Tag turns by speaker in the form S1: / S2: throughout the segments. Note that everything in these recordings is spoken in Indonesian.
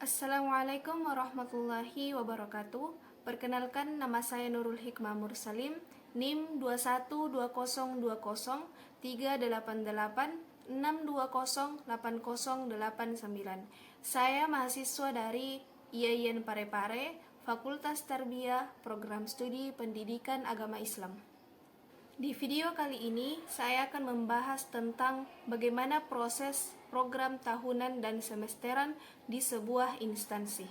S1: Assalamualaikum warahmatullahi wabarakatuh. Perkenalkan, nama saya Nurul Hikmah Mursalim, NIM 2120388620809. Saya mahasiswa dari IAIN Parepare, Fakultas Tarbiyah, Program Studi Pendidikan Agama Islam. Di video kali ini, saya akan membahas tentang bagaimana proses program tahunan dan semesteran di sebuah instansi.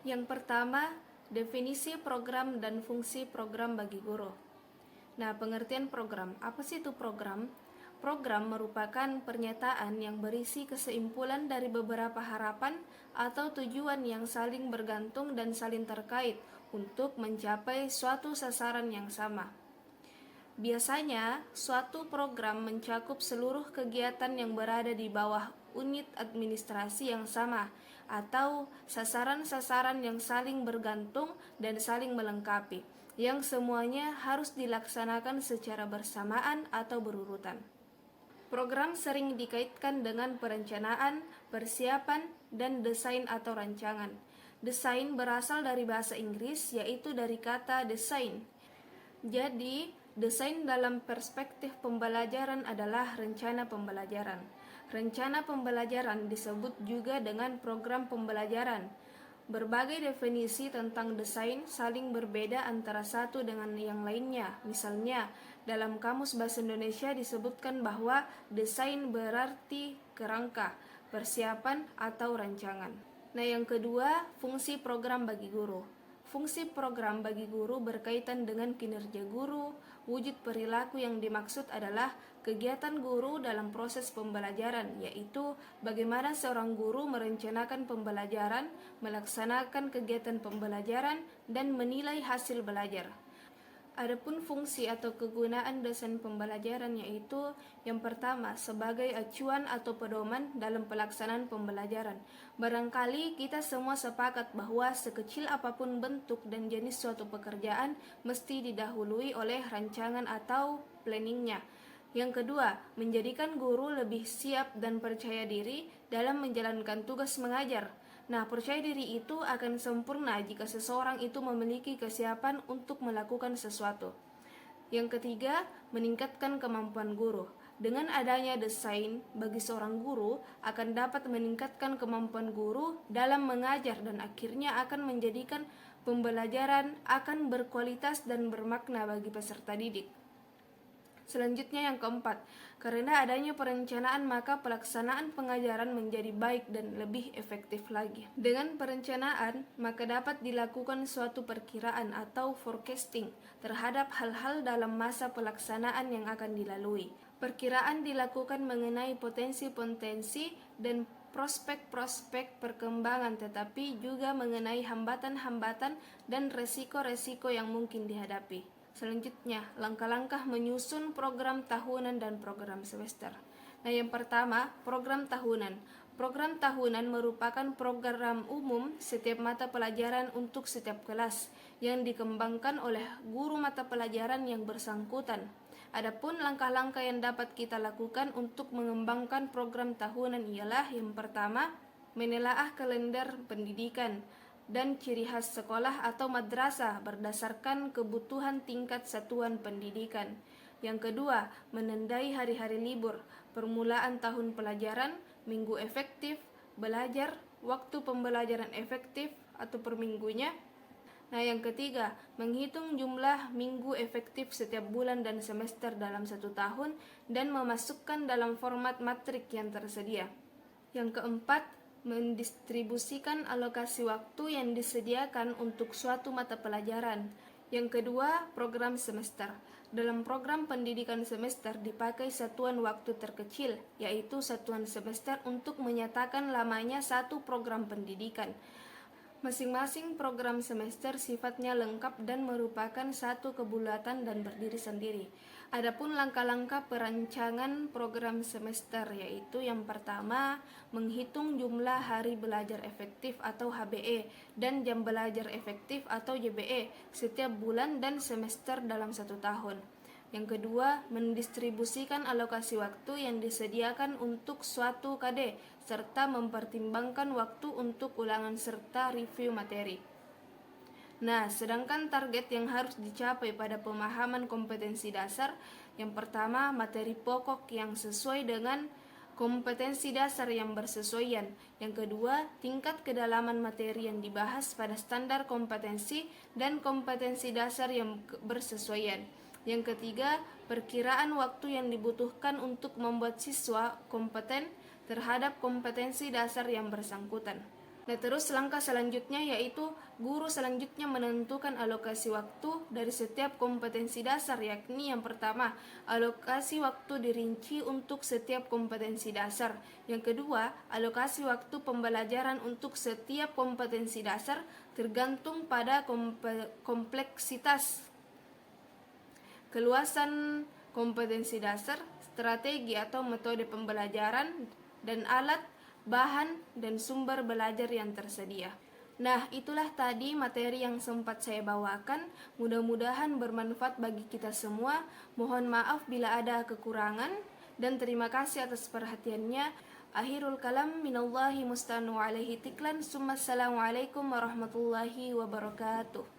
S1: Yang pertama, definisi program dan fungsi program bagi guru. Nah, pengertian program. Apa sih itu program? Program merupakan pernyataan yang berisi kesimpulan dari beberapa harapan atau tujuan yang saling bergantung dan saling terkait untuk mencapai suatu sasaran yang sama. Biasanya, suatu program mencakup seluruh kegiatan yang berada di bawah unit administrasi yang sama atau sasaran-sasaran yang saling bergantung dan saling melengkapi, yang semuanya harus dilaksanakan secara bersamaan atau berurutan. Program sering dikaitkan dengan perencanaan, persiapan, dan desain atau rancangan. Desain berasal dari bahasa Inggris, yaitu dari kata design. Jadi, desain dalam perspektif pembelajaran adalah rencana pembelajaran. Rencana pembelajaran disebut juga dengan program pembelajaran. Berbagai definisi tentang desain saling berbeda antara satu dengan yang lainnya. Misalnya, dalam Kamus Bahasa Indonesia disebutkan bahwa desain berarti kerangka, persiapan, atau rancangan. Nah, yang kedua, fungsi program bagi guru. Fungsi program bagi guru berkaitan dengan kinerja guru. Wujud perilaku yang dimaksud adalah kegiatan guru dalam proses pembelajaran, yaitu bagaimana seorang guru merencanakan pembelajaran, melaksanakan kegiatan pembelajaran, dan menilai hasil belajar. Adapun fungsi atau kegunaan desain pembelajaran yaitu yang pertama, sebagai acuan atau pedoman dalam pelaksanaan pembelajaran. Barangkali kita semua sepakat bahwa sekecil apapun bentuk dan jenis suatu pekerjaan mesti didahului oleh rancangan atau planningnya. Yang kedua, menjadikan guru lebih siap dan percaya diri dalam menjalankan tugas mengajar. Nah, percaya diri itu akan sempurna jika seseorang itu memiliki kesiapan untuk melakukan sesuatu. Yang ketiga, meningkatkan kemampuan guru. Dengan adanya desain bagi seorang guru akan dapat meningkatkan kemampuan guru dalam mengajar dan akhirnya akan menjadikan pembelajaran akan berkualitas dan bermakna bagi peserta didik. Selanjutnya yang keempat, karena adanya perencanaan maka pelaksanaan pengajaran menjadi baik dan lebih efektif lagi. Dengan perencanaan maka dapat dilakukan suatu perkiraan atau forecasting terhadap hal-hal dalam masa pelaksanaan yang akan dilalui. Perkiraan dilakukan mengenai potensi-potensi dan prospek-prospek perkembangan, tetapi juga mengenai hambatan-hambatan dan resiko-resiko yang mungkin dihadapi. Selanjutnya, langkah-langkah menyusun program tahunan dan program semester. Nah, yang pertama, program tahunan. Program tahunan merupakan program umum setiap mata pelajaran untuk setiap kelas yang dikembangkan oleh guru mata pelajaran yang bersangkutan. Adapun langkah-langkah yang dapat kita lakukan untuk mengembangkan program tahunan ialah yang pertama, menelaah kalender pendidikan dan ciri khas sekolah atau madrasah berdasarkan kebutuhan tingkat satuan pendidikan. Yang kedua, menandai hari-hari libur, permulaan tahun pelajaran, minggu efektif, belajar, waktu pembelajaran efektif atau per minggunya. Nah, yang ketiga, menghitung jumlah minggu efektif setiap bulan dan semester dalam satu tahun dan memasukkan dalam format matrik yang tersedia. Yang keempat, mendistribusikan alokasi waktu yang disediakan untuk suatu mata pelajaran. Yang kedua, program semester. Dalam program pendidikan semester dipakai satuan waktu terkecil, yaitu satuan semester untuk menyatakan lamanya satu program pendidikan. Masing-masing program semester sifatnya lengkap dan merupakan satu kebulatan dan berdiri sendiri. Adapun langkah-langkah perancangan program semester yaitu yang pertama, menghitung jumlah hari belajar efektif atau HBE dan jam belajar efektif atau JBE setiap bulan dan semester dalam satu tahun. Yang kedua, mendistribusikan alokasi waktu yang disediakan untuk suatu KD, serta mempertimbangkan waktu untuk ulangan serta review materi. Nah, sedangkan target yang harus dicapai pada pemahaman kompetensi dasar, yang pertama, materi pokok yang sesuai dengan kompetensi dasar yang bersesuaian. Yang kedua, tingkat kedalaman materi yang dibahas pada standar kompetensi dan kompetensi dasar yang bersesuaian. Yang ketiga, perkiraan waktu yang dibutuhkan untuk membuat siswa kompeten terhadap kompetensi dasar yang bersangkutan. Nah, terus langkah selanjutnya yaitu guru selanjutnya menentukan alokasi waktu dari setiap kompetensi dasar, yakni yang pertama, alokasi waktu dirinci untuk setiap kompetensi dasar. Yang kedua, alokasi waktu pembelajaran untuk setiap kompetensi dasar tergantung pada kompleksitas, keluasan kompetensi dasar, strategi atau metode pembelajaran, dan alat, bahan, dan sumber belajar yang tersedia. Nah, itulah tadi materi yang sempat saya bawakan. Mudah-mudahan bermanfaat bagi kita semua. Mohon maaf bila ada kekurangan, dan terima kasih atas perhatiannya. Akhirul kalam minallahi musta'anu alaihi tiklan. Assalamualaikum warahmatullahi wabarakatuh.